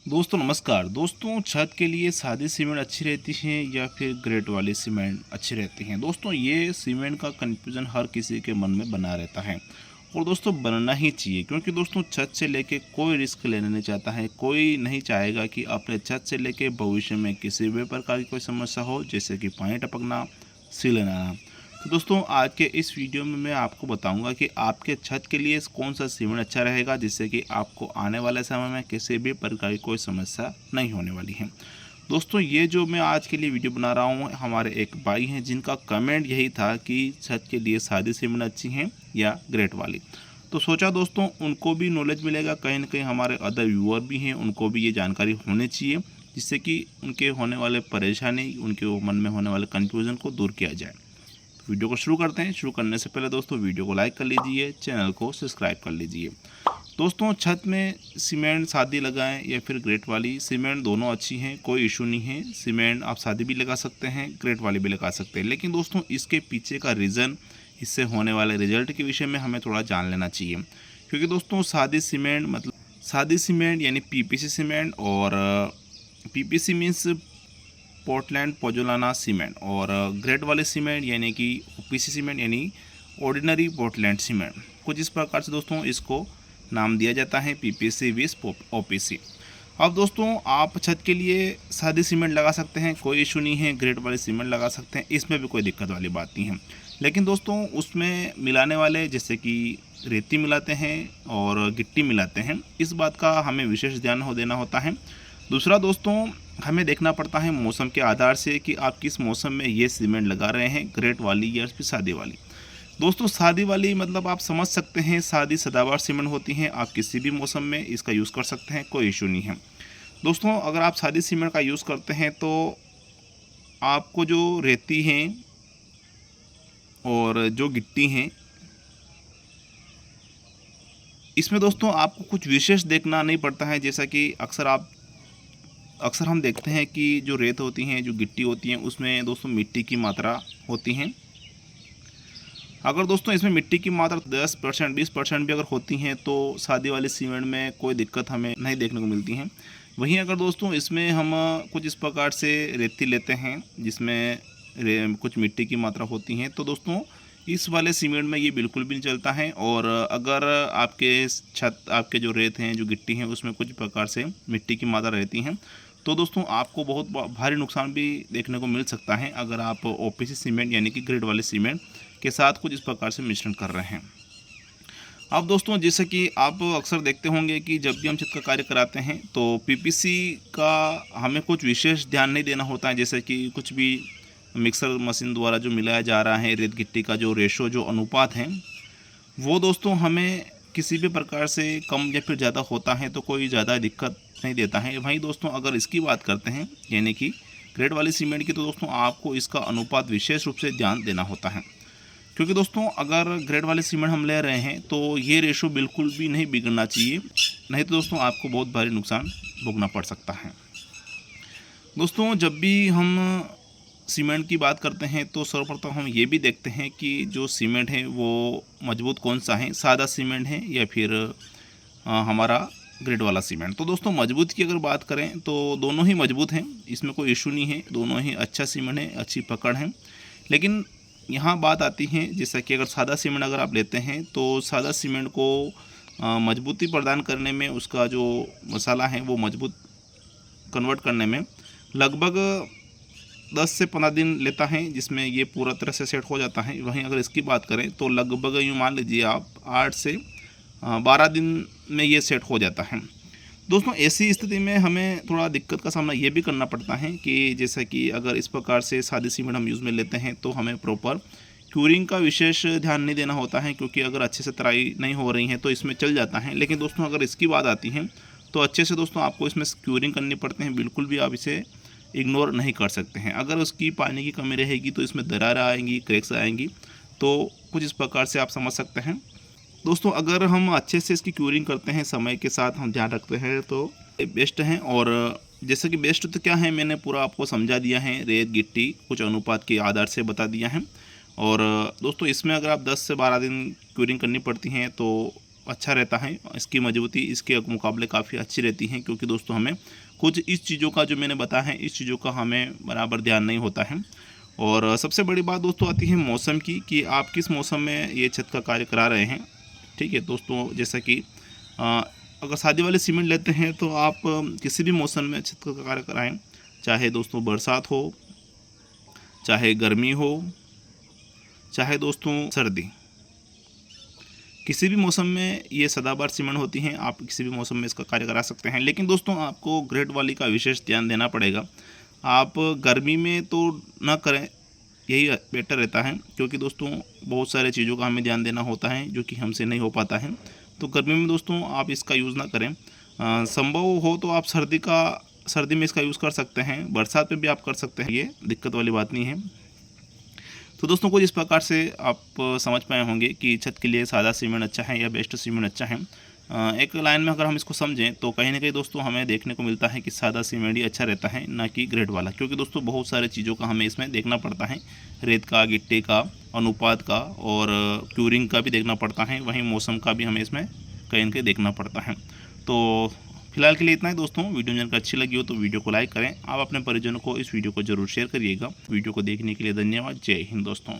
दोस्तों नमस्कार। दोस्तों छत के लिए सादी सीमेंट अच्छी रहती है या फिर ग्रेट वाली सीमेंट अच्छी रहती हैं। दोस्तों ये सीमेंट का कन्फ्यूज़न हर किसी के मन में बना रहता है और दोस्तों बनना ही चाहिए, क्योंकि दोस्तों छत से लेके कोई रिस्क लेना नहीं चाहता है। कोई नहीं चाहेगा कि अपने छत से लेके भविष्य में किसी भी प्रकार की कोई समस्या हो, जैसे कि पानी टपकना, सीलन आना। तो दोस्तों आज के इस वीडियो में मैं आपको बताऊंगा कि आपके छत के लिए कौन सा सीमेंट अच्छा रहेगा, जिससे कि आपको आने वाले समय में किसी भी प्रकार की कोई समस्या नहीं होने वाली है। दोस्तों ये जो मैं आज के लिए वीडियो बना रहा हूँ, हमारे एक भाई हैं जिनका कमेंट यही था कि छत के लिए सादी सीमेंट अच्छी हैं या ग्रेट वाली। तो सोचा दोस्तों उनको भी नॉलेज मिलेगा, कहीं ना कहीं हमारे अदर व्यूअर भी हैं, उनको भी ये जानकारी होनी चाहिए, जिससे कि उनके होने वाले परेशानी, उनके मन में होने वाले कन्फ्यूज़न को दूर किया जाए। वीडियो को शुरू करते हैं। शुरू करने से पहले दोस्तों वीडियो को लाइक कर लीजिए, चैनल को सब्सक्राइब कर लीजिए। दोस्तों छत में सीमेंट सादी लगाएं या फिर ग्रेट वाली, सीमेंट दोनों अच्छी हैं, कोई इशू नहीं है। सीमेंट आप सादी भी लगा सकते हैं, ग्रेट वाली भी लगा सकते हैं, लेकिन दोस्तों इसके पीछे का रीज़न, इससे होने वाले रिजल्ट के विषय में हमें थोड़ा जान लेना चाहिए। क्योंकि दोस्तों सादी सीमेंट मतलब सादी सीमेंट यानी पीपीसी सीमेंट, और PPC means Portland pozzolana cement, और ग्रेड वाले सीमेंट यानी कि ओपीसी सीमेंट यानी ऑर्डिनरी पोर्टलैंड सीमेंट। कुछ इस प्रकार से दोस्तों इसको नाम दिया जाता है, पीपीसी विस ओपीसी। अब दोस्तों आप छत के लिए सादी सीमेंट लगा सकते हैं, कोई इशू नहीं है। ग्रेड वाले सीमेंट लगा सकते हैं, इसमें भी कोई दिक्कत वाली बात नहीं है। लेकिन दोस्तों उसमें मिलाने वाले, जैसे कि रेती मिलाते हैं और गिट्टी मिलाते हैं, इस बात का हमें विशेष ध्यान देना होता है। दूसरा दोस्तों हमें देखना पड़ता है मौसम के आधार से कि आप किस मौसम में ये सीमेंट लगा रहे हैं, ग्रेट वाली या फिर सादी वाली। दोस्तों सादी वाली मतलब आप समझ सकते हैं, सादी सदाबहार सीमेंट होती हैं, आप किसी भी मौसम में इसका यूज़ कर सकते हैं, कोई इशू नहीं है। दोस्तों अगर आप सादी सीमेंट का यूज़ करते हैं तो आपको जो रेती हैं और जो गिट्टी हैं, इसमें दोस्तों आपको कुछ विशेष देखना नहीं पड़ता है। जैसा कि अक्सर हम देखते हैं कि जो रेत होती हैं, जो गिट्टी होती हैं, उसमें दोस्तों मिट्टी की मात्रा होती हैं। अगर दोस्तों इसमें मिट्टी की मात्रा 10% 20% भी अगर होती हैं तो सादी वाले सीमेंट में कोई दिक्कत हमें नहीं देखने को मिलती हैं। वहीं अगर दोस्तों इसमें हम कुछ इस प्रकार से रेती लेते हैं जिसमें कुछ मिट्टी की मात्रा होती हैं, तो दोस्तों इस वाले सीमेंट में ये बिल्कुल भी नहीं चलता है। और अगर आपके जो रेत हैं, जो गिट्टी हैं, उसमें कुछ प्रकार से मिट्टी की मात्रा रहती हैं, तो दोस्तों आपको बहुत भारी नुकसान भी देखने को मिल सकता है अगर आप ओपीसी सीमेंट यानी कि ग्रेड वाले सीमेंट के साथ कुछ इस प्रकार से मिश्रण कर रहे हैं। अब दोस्तों जैसे कि आप अक्सर देखते होंगे कि जब भी हम छत का कार्य कराते हैं तो पीपीसी का हमें कुछ विशेष ध्यान नहीं देना होता है। जैसे कि कुछ भी मिक्सर मशीन द्वारा जो मिलाया जा रहा है, रेत गिट्टी का जो रेशो, जो अनुपात है, वो दोस्तों हमें किसी भी प्रकार से कम या फिर ज़्यादा होता है तो कोई ज़्यादा दिक्कत नहीं देता है। वहीं दोस्तों अगर इसकी बात करते हैं यानी कि ग्रेड वाली सीमेंट की, तो दोस्तों आपको इसका अनुपात विशेष रूप से ध्यान देना होता है। क्योंकि दोस्तों अगर ग्रेड वाले सीमेंट हम ले रहे हैं तो ये रेशो बिल्कुल भी नहीं बिगड़ना चाहिए, नहीं तो दोस्तों आपको बहुत भारी नुकसान भोगना पड़ सकता है। दोस्तों जब भी हम सीमेंट की बात करते हैं तो सर्वप्रथम हम ये भी देखते हैं कि जो सीमेंट है वो मजबूत कौन सा है, सादा सीमेंट है या फिर हमारा ग्रेड वाला सीमेंट। तो दोस्तों मजबूत की अगर बात करें तो दोनों ही मजबूत हैं, इसमें कोई इशू नहीं है, दोनों ही अच्छा सीमेंट है, अच्छी पकड़ है। लेकिन यहाँ बात आती है, जैसा कि अगर सादा सीमेंट अगर आप लेते हैं तो सादा सीमेंट को मजबूती प्रदान करने में, उसका जो मसाला है वो मजबूत कन्वर्ट करने में लगभग 10 से 15 दिन लेता है, जिसमें ये पूरा तरह से सेट हो जाता है। वहीं अगर इसकी बात करें तो लगभग यूँ मान लीजिए आप 8 से 12 दिन में ये सेट हो जाता है। दोस्तों ऐसी स्थिति में हमें थोड़ा दिक्कत का सामना ये भी करना पड़ता है कि जैसा कि अगर इस प्रकार से सादी सीमेंट हम यूज़ में लेते हैं तो हमें प्रॉपर क्यूरिंग का विशेष ध्यान नहीं देना होता है, क्योंकि अगर अच्छे से तराई नहीं हो रही है तो इसमें चल जाता है। लेकिन दोस्तों अगर इसकी बात आती है तो अच्छे से दोस्तों आपको इसमें क्यूरिंग करनी पड़ते हैं, बिल्कुल भी आप इसे इग्नोर नहीं कर सकते हैं। अगर उसकी पानी की कमी रहेगी तो इसमें दरारें आएंगी, क्रैक्स आएंगी, तो कुछ इस प्रकार से आप समझ सकते हैं। दोस्तों अगर हम अच्छे से इसकी क्यूरिंग करते हैं, समय के साथ हम ध्यान रखते हैं तो बेस्ट है। और जैसे कि बेस्ट तो क्या है, मैंने पूरा आपको समझा दिया है, रेत गिट्टी कुछ अनुपात के आधार से बता दिया है। और दोस्तों इसमें अगर आप 10 से 12 दिन क्यूरिंग करनी पड़ती हैं तो अच्छा रहता है, इसकी मजबूती इसके मुकाबले काफ़ी अच्छी रहती है, क्योंकि दोस्तों हमें कुछ इस चीज़ों का जो मैंने बताया है, इस चीज़ों का हमें बराबर ध्यान नहीं होता है। और सबसे बड़ी बात दोस्तों आती है मौसम की, कि आप किस मौसम में ये छत का कार्य करा रहे हैं। ठीक है दोस्तों, जैसा कि अगर सादी वाले सीमेंट लेते हैं तो आप किसी भी मौसम में छत का कार्य कराएं, चाहे दोस्तों बरसात हो, चाहे गर्मी हो, चाहे दोस्तों सर्दी, किसी भी मौसम में ये सदाबहार सीमेंट होती हैं। आप किसी भी मौसम में इसका कार्य करा सकते हैं। लेकिन दोस्तों आपको ग्रेड वाली का विशेष ध्यान देना पड़ेगा। आप गर्मी में तो ना करें, यही बेटर रहता है, क्योंकि दोस्तों बहुत सारे चीज़ों का हमें ध्यान देना होता है जो कि हमसे नहीं हो पाता है। तो गर्मी में दोस्तों आप इसका यूज़ ना करें। संभव हो तो आप सर्दी में इसका यूज़ कर सकते हैं, बरसात में भी आप कर सकते हैं, ये दिक्कत वाली बात नहीं है। तो दोस्तों कुछ इस प्रकार से आप समझ पाए होंगे कि छत के लिए सादा सीमेंट अच्छा है या बेस्ट सीमेंट अच्छा है। एक लाइन में अगर हम इसको समझें तो कहीं ना कहीं दोस्तों हमें देखने को मिलता है कि सादा सीमेंट ही अच्छा रहता है, ना कि ग्रेड वाला, क्योंकि दोस्तों बहुत सारे चीज़ों का हमें इसमें देखना पड़ता है। रेत का, गिट्टी का, अनुपात का और क्यूरिंग का भी देखना पड़ता है, वहीं मौसम का भी हमें इसमें कहीं ना कहीं देखना पड़ता है। तो फिलहाल के लिए इतना ही दोस्तों। वीडियो जानकर अच्छी लगी हो तो वीडियो को लाइक करें। आप अपने परिजनों को इस वीडियो को जरूर शेयर करिएगा। वीडियो को देखने के लिए धन्यवाद। जय हिंद दोस्तों।